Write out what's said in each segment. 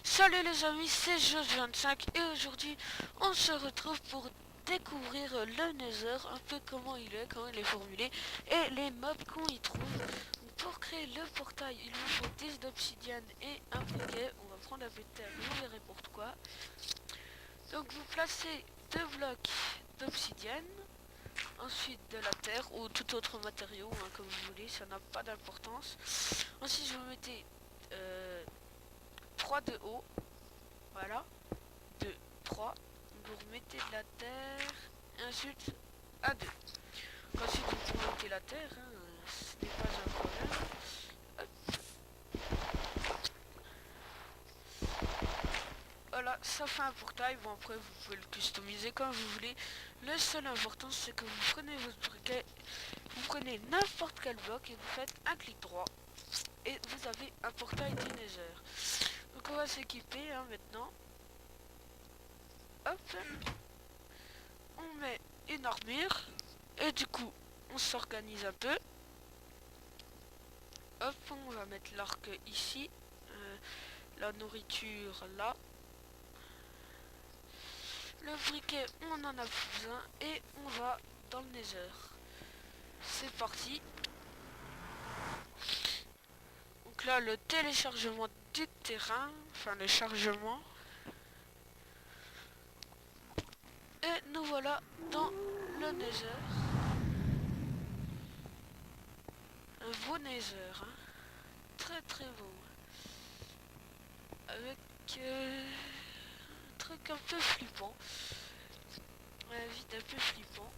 Salut les amis, c'est Josh25 et aujourd'hui on se retrouve pour découvrir le Nether, un peu comment il est formulé et les mobs qu'on y trouve. Donc, pour créer le portail, il vous faut 10 d'obsidienne et un briquet. On va prendre un peu de terre, vous verrez pourquoi. Donc vous placez 2 blocs d'obsidienne, ensuite de la terre ou tout autre matériau, comme vous voulez, ça n'a pas d'importance. Ensuite vous mettez 3 de haut. Voilà, 2, 3. Vous remettez de la terre, et ensuite à 2. Ensuite, vous remettez la terre, ce n'est pas un problème. Hop. Voilà, ça fait un portail. Bon, après, vous pouvez le customiser comme vous voulez. Le seul important, c'est que vous prenez votre briquet, vous prenez n'importe quel bloc et vous faites un clic droit. Et vous avez un portail du Nether. Donc, on va s'équiper maintenant. Hop. On met une armure et du coup on s'organise un peu. Hop, on va mettre l'arc ici, la nourriture là, le briquet on en a besoin et on va dans le Nether. C'est parti. Donc là le téléchargement du terrain, enfin le chargement, et nous voilà dans le Nether. Un beau Nether, hein. Très très beau, avec un truc un peu flippant, vite un peu flippant.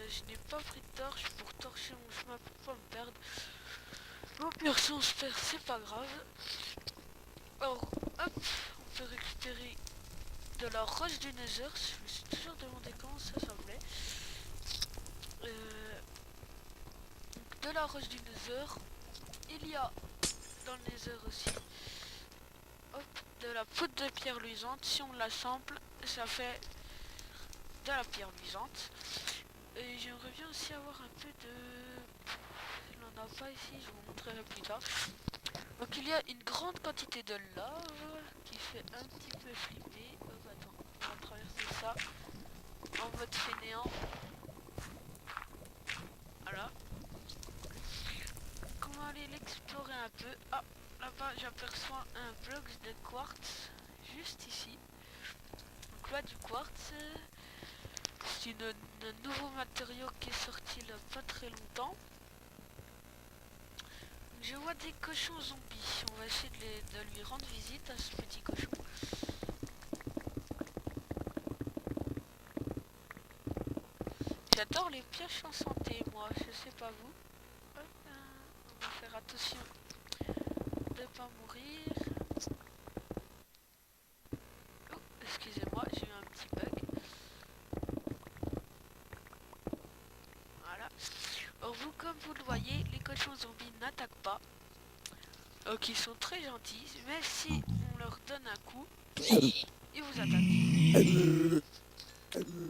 Je n'ai pas pris de torche pour torcher mon chemin pour pas me perdre. Au pire si on se perd c'est pas grave. Alors hop, on peut récupérer de la roche du Nether. Je me suis toujours demandé comment ça s'appelait. Donc de la roche du Nether. Il y a dans le Nether aussi, hop, de la poudre de pierre luisante. Si on l'assemble, ça fait de la pierre luisante. Et j'aimerais bien aussi avoir un peu de... Il n'en a pas ici, je vous montrerai plus tard. Donc il y a une grande quantité de lave qui fait un petit peu flipper. Oh, attends, on va traverser ça en mode fainéant. Voilà. On va aller l'explorer un peu. Ah, là-bas j'aperçois un bloc de quartz juste ici. Donc là du quartz, c'est un nouveau matériau qui est sorti là pas très longtemps. Je vois des cochons zombies. On va essayer de lui rendre visite à ce petit cochon. J'adore les pioches en santé, moi. Je sais pas vous. Hop, on va faire attention de pas mourir. Oh, excusez-moi, j'ai eu un petit bug. Voilà. Alors vous, comme vous le voyez, les cochons zombies n'attaquent pas. Donc ils sont très gentils, mais si on leur donne un coup, ils vous attaquent.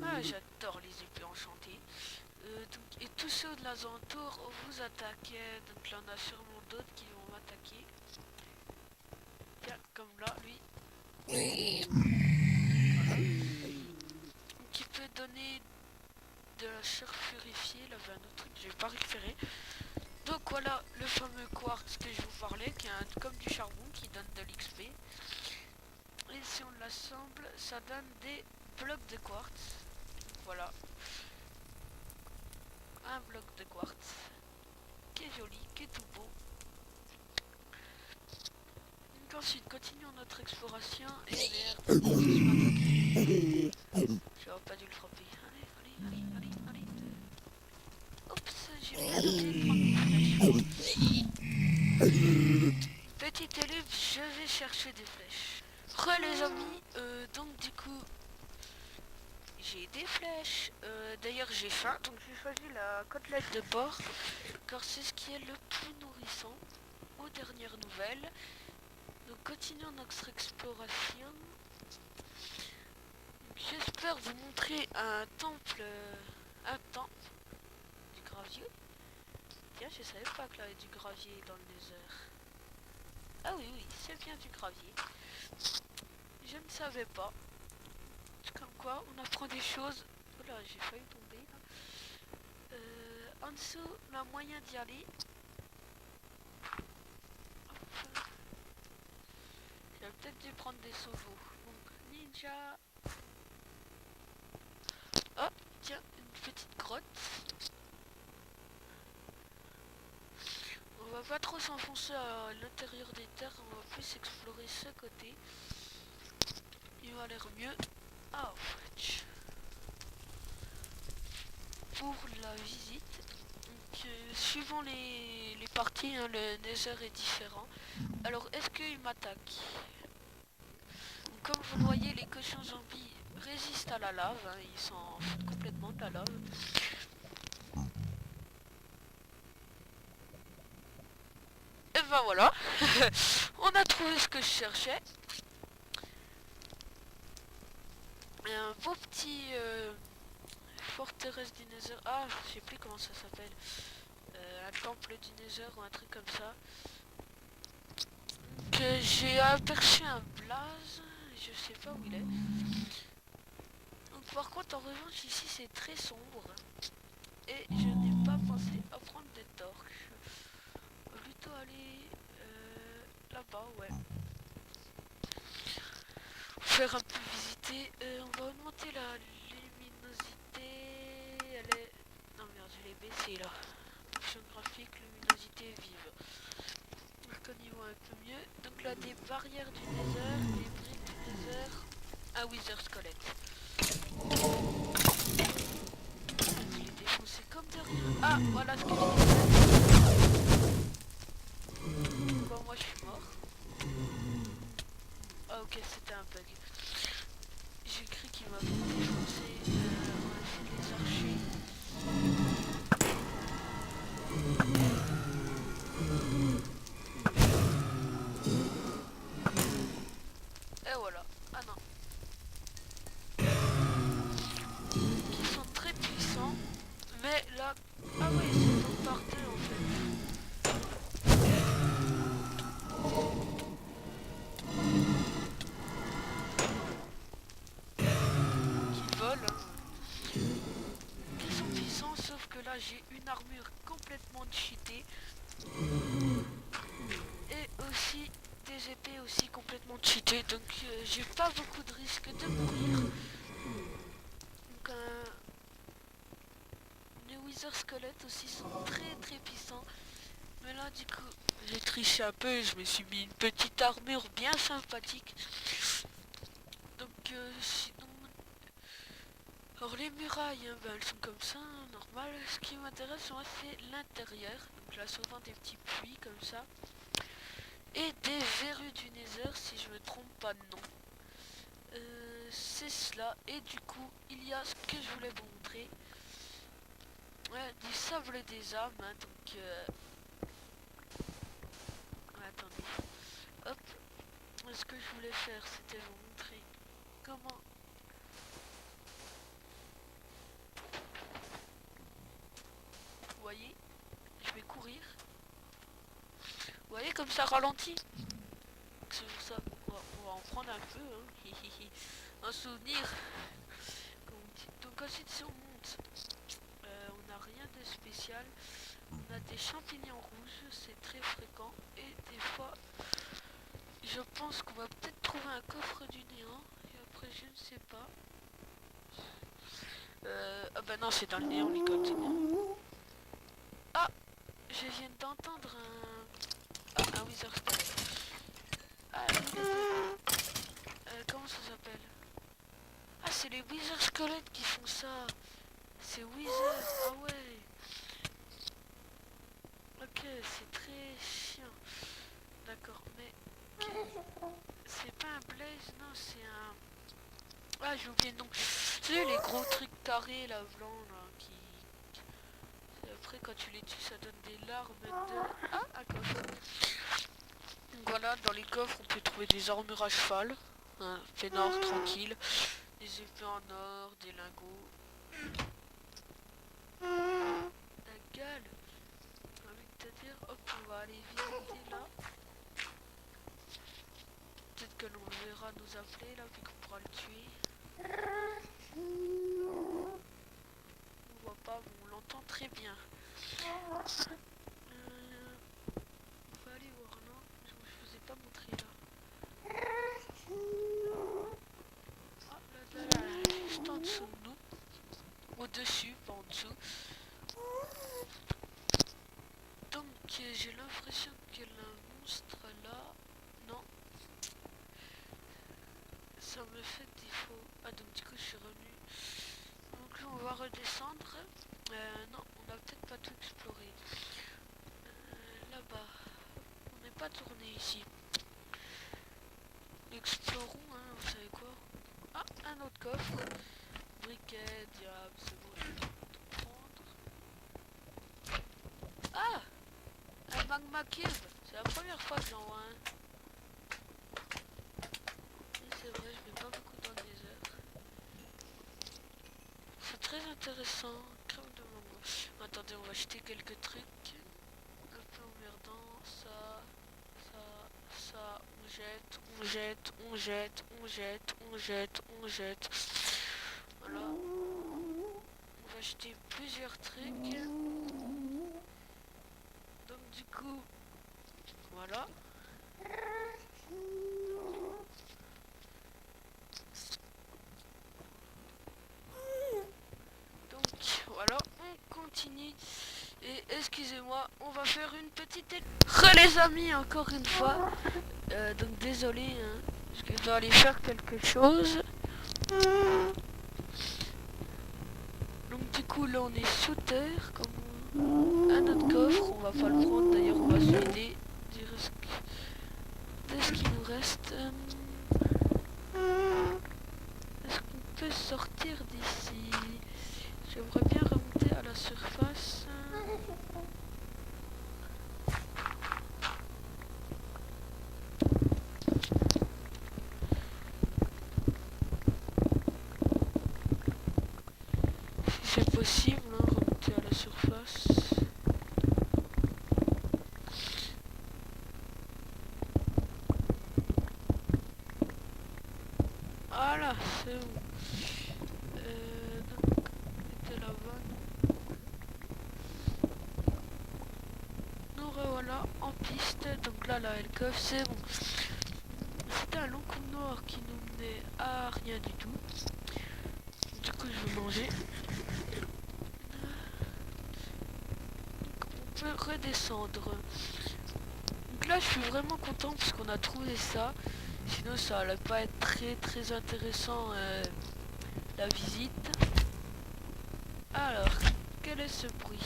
Ah, j'adore les épées enchantées. Et tous ceux de l'alentour vous attaquent. Donc là on a sûrement d'autres qui vont m'attaquer. Tiens, comme là, lui. Voilà. Qui peut donner de la chair purifiée. Là, il y a un autre truc que je n'ai pas récupéré. Donc voilà le fameux quartz que je vous parlais, qui est comme du charbon qui donne de l'XP. Et si on l'assemble, ça donne des blocs de quartz. Voilà. Un bloc de quartz. Qui est joli, qui est tout beau. Donc ensuite, continuons notre exploration. Et merde, j'aurais pas dû le frapper. Allez. Oups, j'ai bien noté de prendre des flèches. Petite élève, je vais chercher des flèches. Re les amis, donc du coup, j'ai des flèches. D'ailleurs, j'ai faim, donc j'ai choisi la côtelette de porc, car c'est ce qui est le plus nourrissant aux dernières nouvelles. Donc continuons notre exploration. J'espère vous montrer un temple, du gravier. Tiens, je savais pas qu'il y avait du gravier dans le Nether. Ah oui, c'est bien du gravier. savais pas. Comme quoi, on apprend des choses. Oh là, j'ai failli tomber là. En dessous, on a moyen d'y aller. Hop. J'aurais peut-être dû prendre des sauvos. Donc, ninja. Oh, tiens, une petite grotte. On va pas trop s'enfoncer à l'intérieur des terres, on va plus explorer ce côté. Il va l'air mieux. Ah, wesh. Pour la visite. Donc, suivant les parties, hein, le nether est différent. Alors, est-ce qu'il m'attaque? Comme vous le voyez, les cochons zombies résistent à la lave. Hein, ils s'en foutent complètement de la lave. Et ben voilà. On a trouvé ce que je cherchais. Un beau petit forteresse du Nether. Ah, je sais plus comment ça s'appelle. Un temple du Nether ou un truc comme ça. Que j'ai aperçu un blaze. Je sais pas où il est. Donc, par contre, en revanche, ici c'est très sombre. Et je n'ai pas pensé à prendre des torches. On va plutôt aller là-bas, ouais. Faire un peu visiter. On va augmenter la luminosité. Elle est... Non merde, je l'ai baissée là. Option graphique, luminosité vive. Donc on y voit un peu mieux. Donc là, des barrières du Nether, des briques du Nether. Un Wither squelette. Je l'ai défoncé comme de rien. Ah, voilà ce que j'ai dit. Bon, moi je suis mort. Ah ok, c'était un bug. J'ai cru qu'il m'avait défoncé. On va essayer de les archer. Et voilà. Ah non. Qui sont très puissants. Mais là... Ah oui, ils sont par deux en fait. Qui volent, hein. Qui sont puissants, sauf que là j'ai une armure complètement cheatée. Et aussi des épées aussi complètement cheatées. Donc j'ai pas beaucoup de risque de mourir. Donc les Wither squelettes aussi sont très très puissants. Mais là du coup j'ai triché un peu, je me suis mis une petite armure bien sympathique. Donc sinon... Alors les murailles, hein, ben, elles sont comme ça, hein, normal. Ce qui m'intéresse moi c'est l'intérieur. Donc là souvent des petits puits comme ça. Et des verrues du Nether si je me trompe pas de nom. C'est cela. Et du coup il y a ce que je voulais vous montrer. Ouais, du sable des âmes, hein, donc attendez. Hop. Ce que je voulais faire, c'était vous montrer comment... Vous voyez, je vais courir. Vous voyez comme ça ralentit. C'est pour ça, on va en prendre un peu, hein. Un souvenir. Comme on dit. Donc ensuite si on monte, on n'a rien de spécial. On a des champignons rouges, c'est très fréquent. Et des fois, je pense qu'on va peut-être trouver un coffre du néant. Et après, je ne sais pas. Ah bah non, c'est dans le néant, les codes. Ah, je viens d'entendre un Wither Squelette. Ah, comment ça s'appelle? Ah, c'est les Wither Squelettes qui font ça. C'est Wither, ah ouais. Ok, c'est très chiant. D'accord, mais... C'est pas un blaze, non, c'est un... Ah, j'ai oublié le nom. Tu sais, les gros trucs carrés, là, blancs, là, qui... Après, quand tu les tues, ça donne des larmes de... Ah, un coffre. Donc voilà, dans les coffres, on peut trouver des armures à cheval. Hein, peinard, tranquille. Des épées en or, des lingots. La gueule. J'ai envie de te dire, hop, on va aller visiter là. Peut-être que l'on verra nous appeler là, puis qu'on pourra le tuer. On voit pas, mais on l'entend très bien. On va aller voir, non? Je vous ai pas montré là. Ah, là, juste en dessous de nous. Au-dessus, pas en dessous. Donc j'ai l'impression que le monstre là, non, ça me fait défaut. Ah donc du coup je suis revenu. Donc là on va redescendre. Non, on n'a peut-être pas tout exploré. Là-bas, on n'est pas tourné ici. Explorons, hein, vous savez quoi? Ah, un autre coffre. Briquet, diable, c'est bon, je vais tout prendre. Ah, un magma cube. C'est la première fois que j'en vois un. C'est vrai, je mets pas beaucoup dans les heures. C'est très intéressant. Crème de mango. Attendez, on va acheter quelques trucs. Un peu emmerdant. Ça. On jette, on jette, on jette, on jette, on jette, on jette. Voilà. On va acheter plusieurs trucs. Donc du coup, voilà. Voilà, on continue. Et excusez-moi, on va faire une petite... Les amis, encore une fois. Donc désolé, hein, parce que je dois aller faire quelque chose. Donc du coup là on est sous terre, comme un autre coffre. On va pas le prendre, d'ailleurs on va se vider de ce qu'il nous reste. Est-ce qu'on peut sortir d'ici? J'aimerais bien remonter à la surface. Si c'est possible, hein, remonter à la surface. Voilà, c'est bon. Donc, c'était là-bas. Nous revoilà en piste. Donc là, le coffre, c'est bon. C'était un long couloir qui nous menait à rien du tout. Du coup, je vais manger. Donc, on peut redescendre. Donc là, je suis vraiment content parce qu'on a trouvé ça. Sinon, ça allait pas être très intéressant la visite. Alors, quel est ce bruit?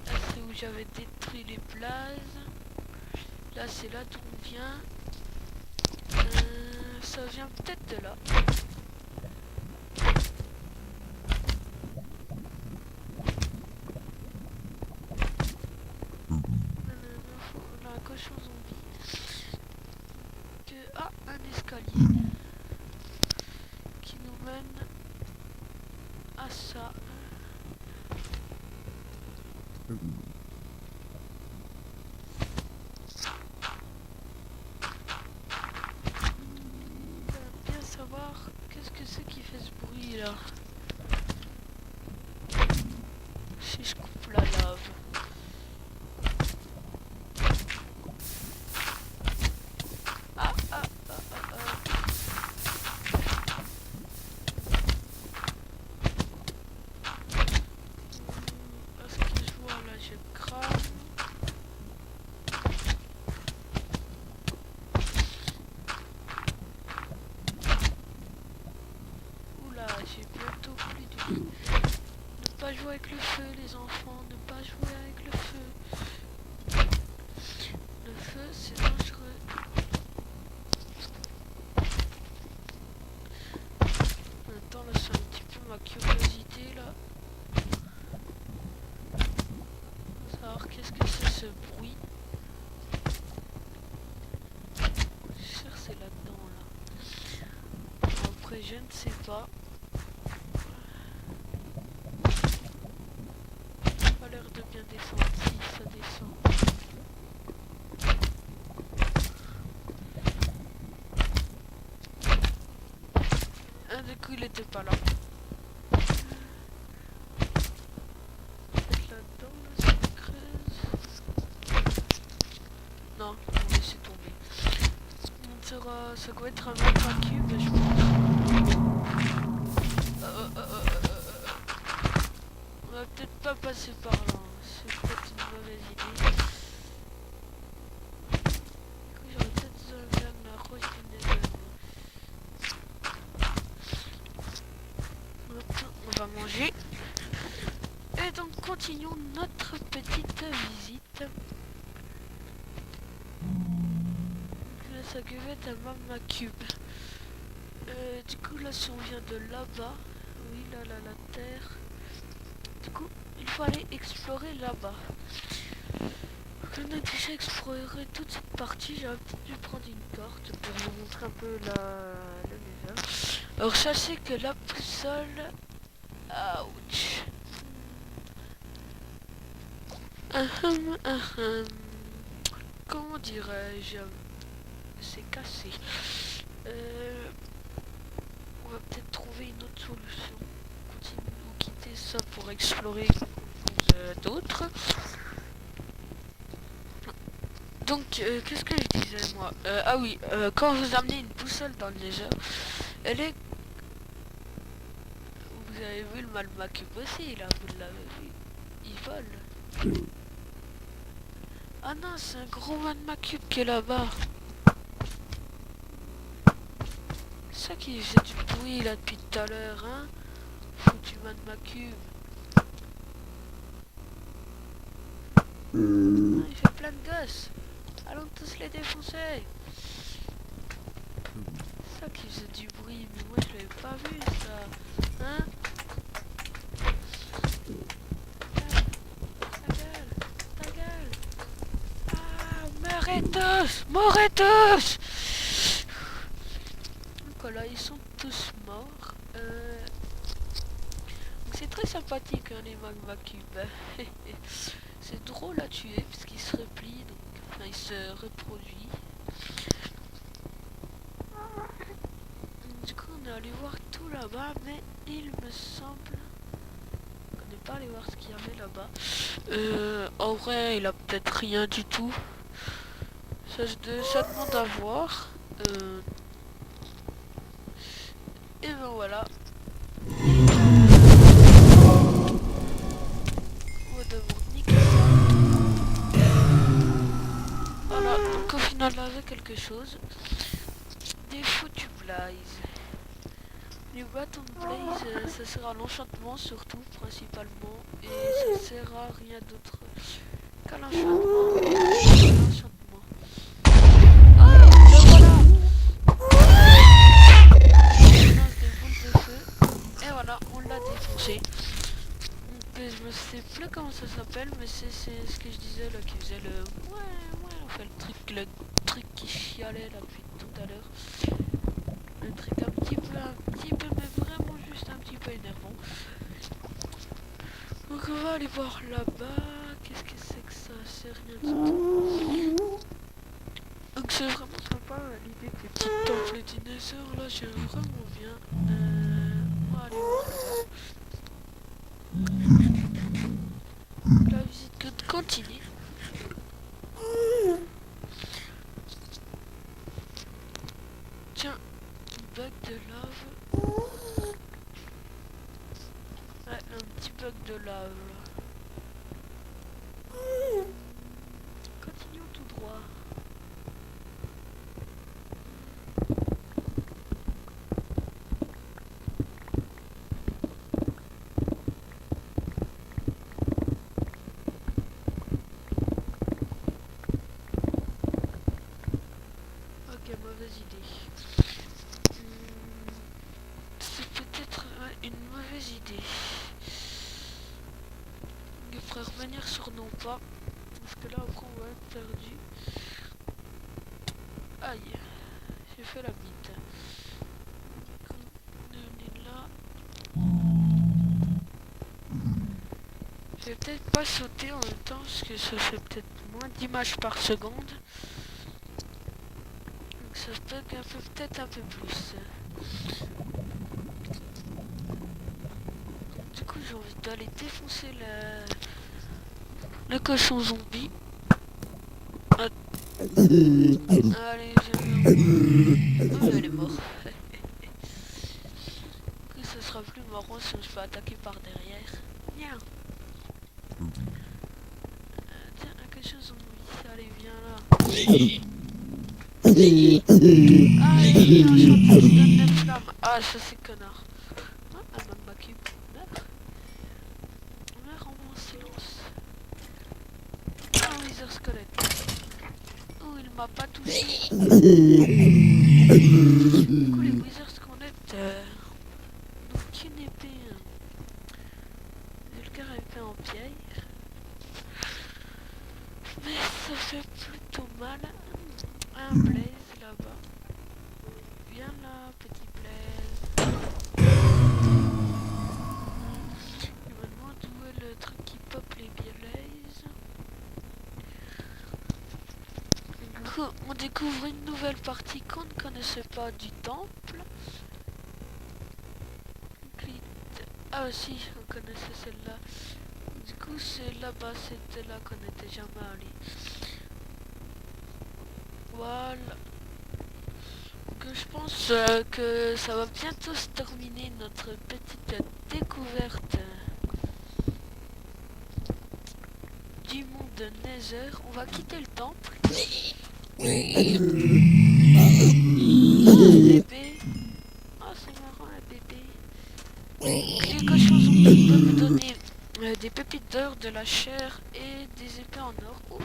Là, c'est où j'avais détruit les places. Là, c'est là d'où on vient. Ça vient peut-être de là. On a un cochon zombie. Ah, un escalier qui nous mène à ça. Bien savoir qu'est-ce que c'est qui fait ce bruit là. Si je coupe la lave. Ce que je vois là, je crame. Oula, j'ai bientôt plus de vie. Ne pas jouer avec le feu, les enfants, ne pas jouer avec le feu. Le feu, c'est dangereux. Attends, là, c'est un petit peu ma curiosité, là. Savoir qu'est-ce que c'est ce bruit. Je suis sûr que c'est là-dedans, là. Après, je ne sais pas. Pas l'air de bien descendre. Si, ça descend. coup il était pas là. Là-dedans, là, ça creuse. Non, on laisse tomber. Ça doit être un magma cube, je pense. On va peut-être pas passer par là, hein. C'est peut-être une mauvaise idée. J'aurais peut-être besoin de la roche du Nether. On va manger. Et donc continuons notre petite visite. Là, ça cuvette à Magma Cube. Du coup là si on vient de là-bas, oui là la terre. Du coup il faut aller explorer là-bas. On a déjà exploré toute cette partie, j'aurais peut-être dû prendre une carte pour vous montrer un peu le Nether. Alors sachez que la boussole... Ouch. Comment dirais-je? C'est cassé. On va peut-être trouver une autre solution. Continuer ou quitter ça pour explorer d'autres. Donc, qu'est-ce que je disais moi? Ah oui, quand vous amenez une boussole dans le Nether, elle est... Vous avez vu le Magma Cube aussi, là, vous l'avez vu. Il vole. Ah non, c'est un gros Magma Cube qui est là-bas. C'est ça qui faisait du bruit là depuis tout à l'heure, hein? Foutu Magma Cube. Ah, il fait plein de gosses. Allons tous les défoncer. C'est ça qui faisait du bruit, mais moi je l'avais pas vu ça. Hein? Ta gueule. Ah, mourrez tous. Mourrez tous. Donc voilà, ils sont tous morts. C'est très sympathique hein, les Magma Cubes. C'est drôle à tuer parce qu'il se replie, donc enfin il se reproduit. Du coup on est allé voir tout là-bas, mais il me semble qu'on n'est pas allé voir ce qu'il y avait là-bas. En vrai il a peut-être rien du tout. Ça demande à voir. Et ben voilà. On va d'abord niquer ça. Voilà, donc au final là j'ai quelque chose. Des foutus blaze. Les bâtons de blaze, ça sert à l'enchantement surtout, principalement. Et ça sert à rien d'autre qu'à l'enchantement. Ah, le voilà. On lance des boules de feu. Et voilà, on l'a défoncé. Donc, je me sais plus comment ça s'appelle, mais c'est ce que je disais là, qui faisait le... Ouais, on fait le truc qui chialait là depuis tout à l'heure. Un truc un petit peu, mais vraiment juste un petit peu énervant. Donc on va aller voir là-bas. Qu'est-ce que c'est que ça? C'est rien du tout. Donc c'est vraiment sympa l'idée des petites temples du Nether là, j'aime vraiment bien. On va aller voir là-bas. La visite continue. Tiens, bug de lave. Ouais, un petit bug de lave. Continuons tout droit. Ok, mauvaise idée. C'est peut-être une mauvaise idée. Il faudrait revenir sur nos pas. Parce que là après on va être perdu. Aïe, j'ai fait la bite. On est là. Je vais peut-être pas sauter en même temps parce que ça fait peut-être moins d'images par seconde. Donc ça bug peut-être un peu plus. coup j'ai envie d'aller défoncer le cochon zombie. Allez, oh, elle est morte. Du coup, ce sera plus marrant si on se fait attaquer par derrière. Viens. Tiens, un cochon zombie. Allez, viens là. Ah, il y a un champion qui donne des flammes. Ah, ça c'est connard. Ah, un homme maquille. Meurs en mon silence. Ah, Wither squelette. Oh, il m'a pas touché. Du coup, les Wither squelettes n'ont qu'une épée. Vulgaire épée en pierre. Mais ça fait plutôt mal. Un blaze là-bas. Viens là, petit blaze. Il me demande où est le truc qui pop les blazes. Du coup, on découvre une nouvelle partie qu'on ne connaissait pas du temple. Ah si, on connaissait celle-là. Du coup, c'est là-bas, c'était là qu'on n'était jamais allé. Voilà. Donc je pense que ça va bientôt se terminer notre petite découverte du monde de Nether. On va quitter le temple. Ah, bébé. Ah, c'est marrant, un bébé. Les cochons zombies peuvent me donner des pépites d'or, de la chair et des épées en or. Oh.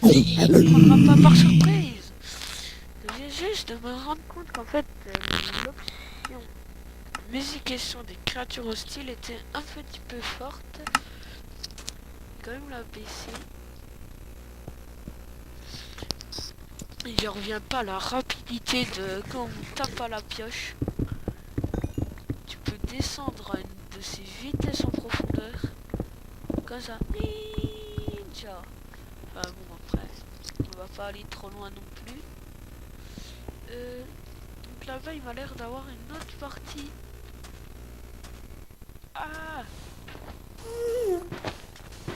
Ça ne prendra pas par surprise. Je viens juste de me rendre compte qu'en fait, l'option musication des créatures hostiles était un petit peu forte. Quand même la baisser. Et je reviens pas à la rapidité de quand on tape à la pioche. Tu peux descendre à une de ces vitesses en profondeur. Comme ça. Ninja. Enfin bon, après, on va pas aller trop loin non plus. Donc là-bas, il m'a l'air d'avoir une autre partie. Ah,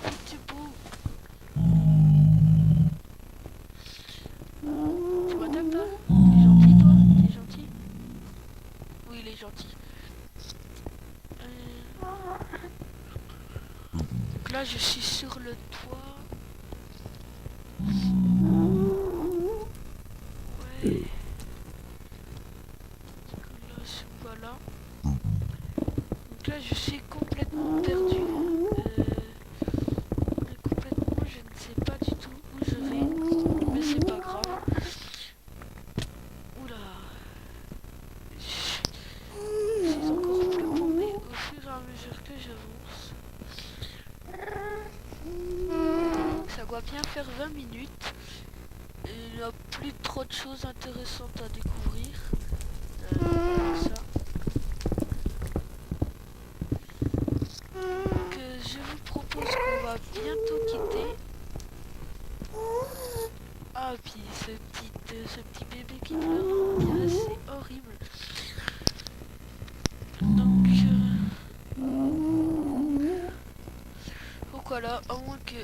petit bout. Tu m'attaques toi? T'es gentil toi? T'es gentil? Oui, il est gentil. Donc là, je suis sur le toit. Ouais. Voilà. Donc là, je suis complètement perdu. Complètement, je ne sais pas du tout où je vais. Mais c'est pas grave. Oula. Je suis encore plus paumé au fur et à mesure que j'avance. Ça doit bien faire 20 minutes. Il n'y a plus trop de choses intéressantes à découvrir. Ça. Donc je vous propose qu'on va bientôt quitter. Ah puis ce petit bébé qui pleure, c'est horrible. Donc voilà, à moins que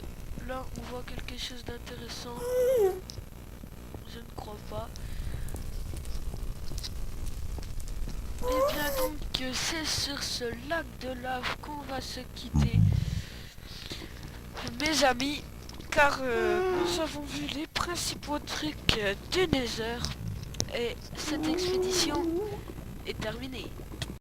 là on voit quelque chose d'intéressant. Je ne crois pas. Et bien donc c'est sur ce lac de lave qu'on va se quitter, mes amis, car nous avons vu les principaux trucs du Nether et cette expédition est terminée.